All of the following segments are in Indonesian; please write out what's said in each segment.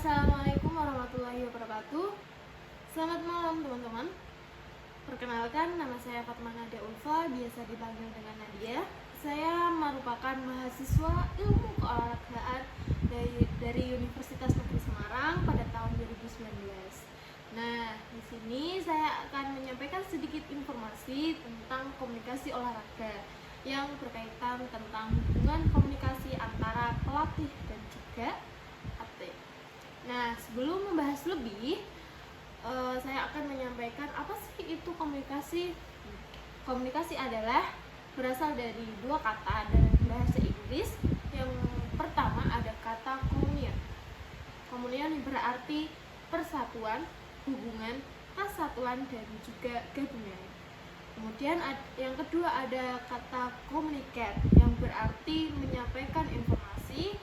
Assalamualaikum warahmatullahi wabarakatuh. Selamat malam teman-teman. Perkenalkan, nama saya Fatma Nadia Ulfa, biasa dipanggil dengan Nadia. Saya merupakan mahasiswa ilmu keolahragaan dari Universitas Negeri Semarang pada tahun 2019. Nah, di sini saya akan menyampaikan sedikit informasi tentang komunikasi olahraga yang berkaitan tentang hubungan komunikasi antara pelatih dan juga atlet. Nah, sebelum membahas lebih, saya akan menyampaikan apa sih itu komunikasi. Komunikasi adalah berasal dari dua kata dalam bahasa Inggris. Yang pertama ada kata communion. Communion berarti persatuan, hubungan, kesatuan, dan juga gabungan. Kemudian yang kedua ada kata communicate yang berarti menyampaikan informasi,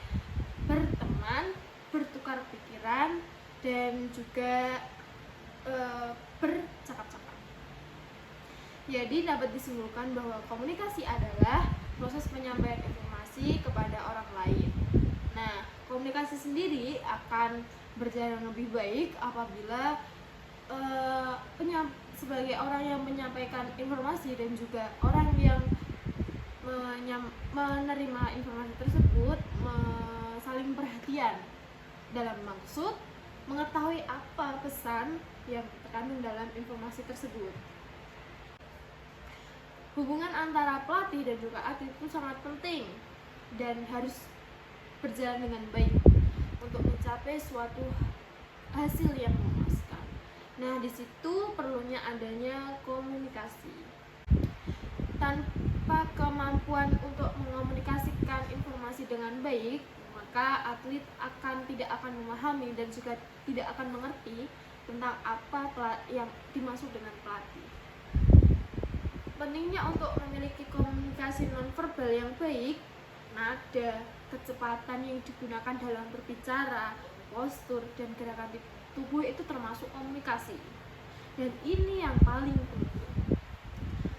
berteman, bertukar pikiran, dan juga bercakap-cakap. Jadi dapat disimpulkan bahwa komunikasi adalah proses penyampaian informasi kepada orang lain. Nah, komunikasi sendiri akan berjalan lebih baik apabila sebagai orang yang menyampaikan informasi dan juga orang yang menerima informasi tersebut saling perhatian dalam maksud mengetahui apa pesan yang terkandung dalam informasi tersebut. Hubungan antara pelatih dan juga atlet itu sangat penting dan harus berjalan dengan baik untuk mencapai suatu hasil yang memuaskan. Nah, di situ perlunya adanya komunikasi. Tanpa kemampuan untuk mengomunikasikan informasi dengan baik, maka atlet tidak akan memahami dan juga tidak akan mengerti tentang apa yang dimaksud dengan pelatih. Pentingnya untuk memiliki komunikasi nonverbal yang baik, nada, kecepatan yang digunakan dalam berbicara, postur, dan gerakan tubuh itu termasuk komunikasi. Dan ini yang paling penting.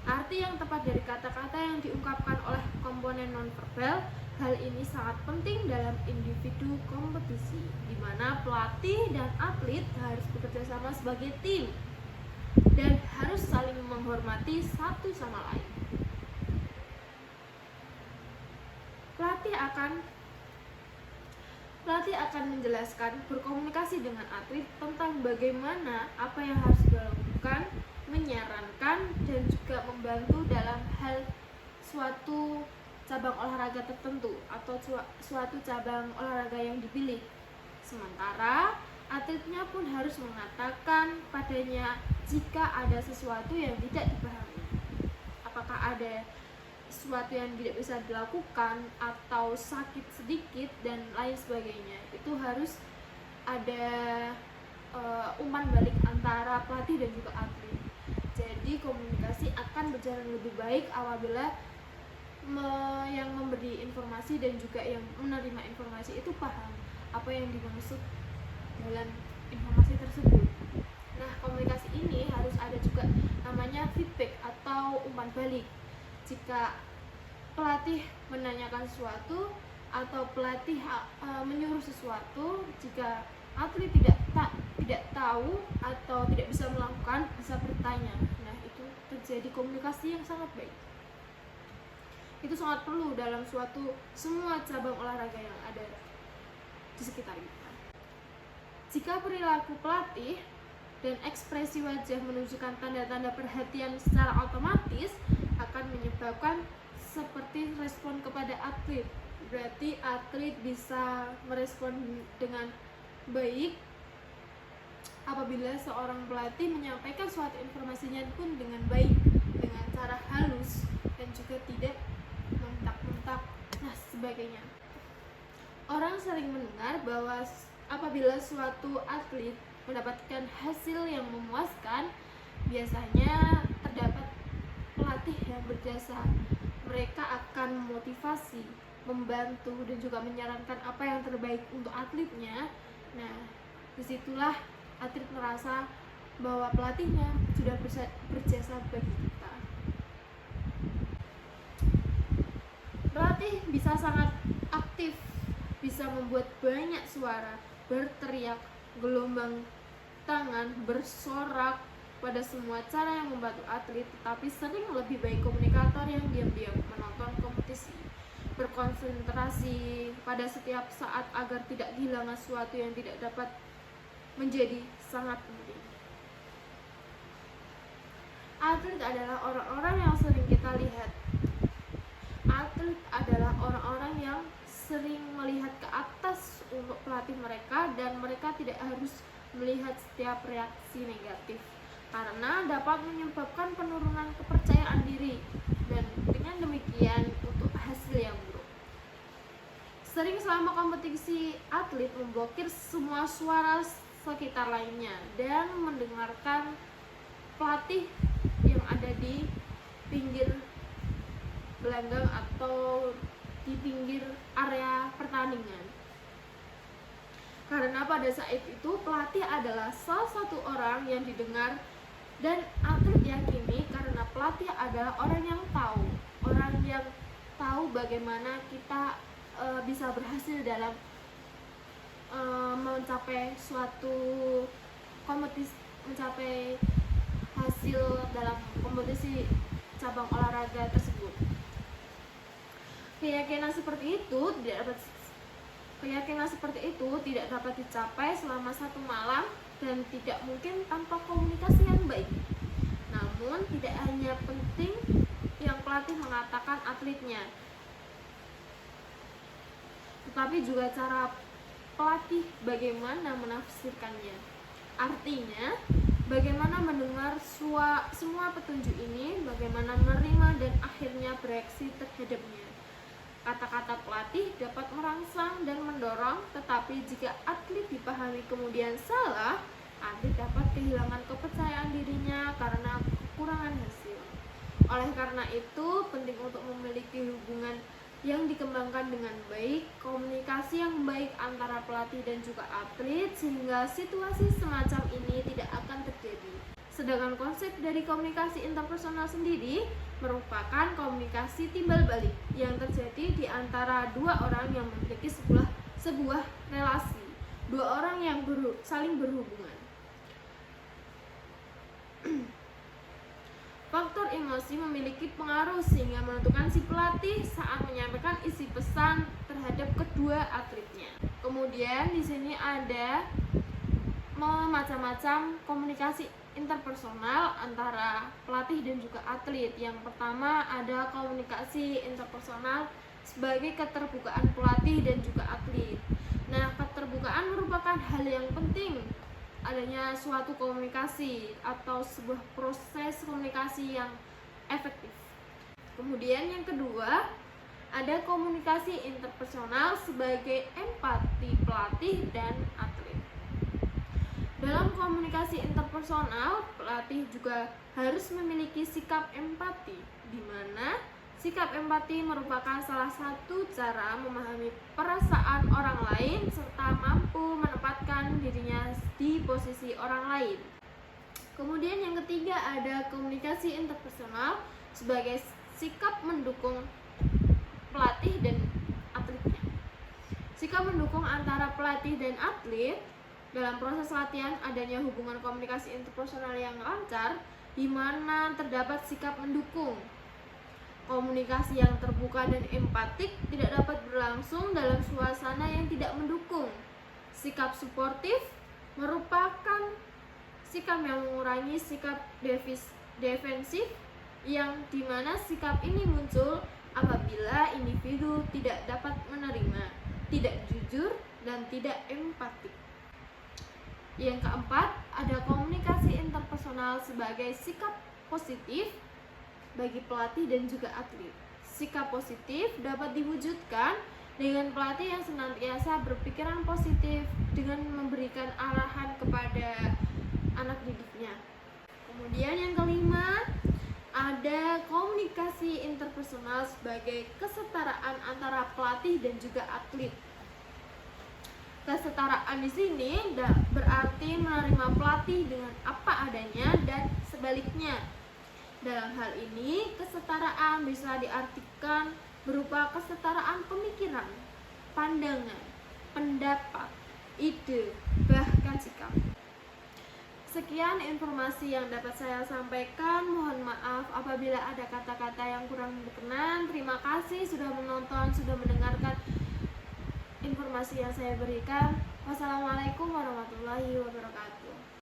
Arti yang tepat dari kata-kata yang diungkapkan oleh komponen nonverbal, hal ini sangat penting dalam individu kompetisi, di mana pelatih dan atlet harus bekerja sama sebagai tim dan harus saling menghormati satu sama lain. Pelatih akan menjelaskan berkomunikasi dengan atlet tentang bagaimana apa yang harus dilakukan, menyarankan, dan juga membantu dalam hal suatu cabang olahraga tertentu atau suatu cabang olahraga yang dipilih. Sementara atletnya pun harus mengatakan padanya jika ada sesuatu yang tidak dipahami. Apakah ada sesuatu yang tidak bisa dilakukan atau sakit sedikit dan lain sebagainya. Itu harus ada umpan balik antara pelatih dan juga atlet. Jadi komunikasi akan berjalan lebih baik apabila yang memberi informasi dan juga yang menerima informasi itu paham apa yang dimaksud dalam informasi tersebut. Nah, komunikasi ini harus ada juga namanya feedback atau umpan balik. Jika pelatih menanyakan sesuatu atau pelatih menyuruh sesuatu, jika atlet tidak tahu atau tidak bisa melakukan, bisa bertanya. Nah, itu terjadi komunikasi yang sangat baik. Itu sangat perlu dalam semua cabang olahraga yang ada di sekitar kita. Jika perilaku pelatih dan ekspresi wajah menunjukkan tanda-tanda perhatian secara otomatis akan menyebabkan seperti respon kepada atlet. Berarti atlet bisa merespon dengan baik apabila seorang pelatih menyampaikan suatu informasinya pun dengan baik, dengan cara halus dan juga tidak mentak-mentak, nah sebagainya. Orang sering mendengar bahwa apabila suatu atlet mendapatkan hasil yang memuaskan, biasanya terdapat pelatih yang berjasa. Mereka akan memotivasi, membantu, dan juga menyarankan apa yang terbaik untuk atletnya. Nah, disitulah atlet merasa bahwa pelatihnya sudah berjasa bagi kita. Pelatih bisa sangat aktif bisa membuat banyak suara, berteriak, gelombang tangan, bersorak pada semua cara yang membantu atlet, tetapi sering lebih baik komunikator yang diam-diam menonton kompetisi, berkonsentrasi pada setiap saat agar tidak kehilangan sesuatu yang tidak dapat menjadi sangat penting. Atlet adalah orang-orang yang sering kita lihat. Atlet adalah orang-orang yang sering melihat ke atas untuk pelatih mereka, dan mereka tidak harus melihat setiap reaksi negatif karena dapat menyebabkan penurunan kepercayaan diri dan dengan demikian untuk hasil yang buruk. Sering selama kompetisi, atlet memblokir semua suara sekitar lainnya dan mendengarkan pelatih yang ada di pinggir gelanggang atau di pinggir area pertandingan. Karena pada saat itu pelatih adalah salah satu orang yang didengar, dan atlet yakini karena pelatih adalah orang yang tahu bagaimana kita bisa berhasil dalam mencapai suatu kompetisi, mencapai hasil dalam kompetisi cabang olahraga tersebut. Keyakinan seperti itu tidak dapat dicapai selama satu malam dan tidak mungkin tanpa komunikasi yang baik. Namun tidak hanya penting yang pelatih mengatakan atletnya, tetapi juga cara pelatih bagaimana menafsirkannya. Artinya, bagaimana mendengar semua petunjuk ini, bagaimana menerima dan akhirnya bereaksi terhadapnya. Kata-kata pelatih dapat merangsang dan mendorong, tetapi jika atlet dipahami kemudian salah, atlet dapat kehilangan kepercayaan dirinya karena kekurangan hasil. Oleh karena itu, penting untuk memiliki hubungan yang dikembangkan dengan baik, komunikasi yang baik antara pelatih dan juga atlet, sehingga situasi semacam ini tidak akan terjadi. Sedangkan konsep dari komunikasi interpersonal sendiri merupakan komunikasi timbal balik yang terjadi di antara dua orang yang memiliki sebuah relasi, dua orang yang saling berhubungan. Faktor emosi memiliki pengaruh sehingga menentukan si pelatih saat menyampaikan isi pesan terhadap kedua atletnya. Kemudian di sini ada macam-macam komunikasi interpersonal antara pelatih dan juga atlet. Yang pertama ada komunikasi interpersonal sebagai keterbukaan pelatih dan juga atlet. Nah, keterbukaan merupakan hal yang penting adanya suatu komunikasi atau sebuah proses komunikasi yang efektif. Kemudian yang kedua, ada komunikasi interpersonal sebagai empati pelatih dan atlet. Dalam komunikasi interpersonal, pelatih juga harus memiliki sikap empati, di mana sikap empati merupakan salah satu cara memahami perasaan orang lain serta mampu menempatkan dirinya di posisi orang lain. Kemudian yang ketiga ada komunikasi interpersonal sebagai sikap mendukung pelatih dan atletnya. Sikap mendukung antara pelatih dan atlet dalam proses latihan adanya hubungan komunikasi interpersonal yang lancar di mana terdapat sikap mendukung. Komunikasi yang terbuka dan empatik tidak dapat berlangsung dalam suasana yang tidak mendukung. Sikap suportif merupakan sikap yang mengurangi sikap defensif, yang dimana sikap ini muncul apabila individu tidak dapat menerima, tidak jujur, dan tidak empatik. Yang keempat, ada komunikasi interpersonal sebagai sikap positif bagi pelatih dan juga atlet. Sikap positif dapat diwujudkan dengan pelatih yang senantiasa berpikiran positif dengan memberikan arahan kepada anak didiknya. Kemudian yang kelima, ada komunikasi interpersonal sebagai kesetaraan antara pelatih dan juga atlet. Kesetaraan di sini berarti menerima pelatih dengan apa adanya dan sebaliknya. Dalam hal ini, kesetaraan bisa diartikan berupa kesetaraan pemikiran, pandangan, pendapat, ide, bahkan sikap. Sekian informasi yang dapat saya sampaikan. Mohon maaf apabila ada kata-kata yang kurang berkenan. Terima kasih sudah menonton, sudah mendengarkan informasi yang saya berikan. Wassalamualaikum warahmatullahi wabarakatuh.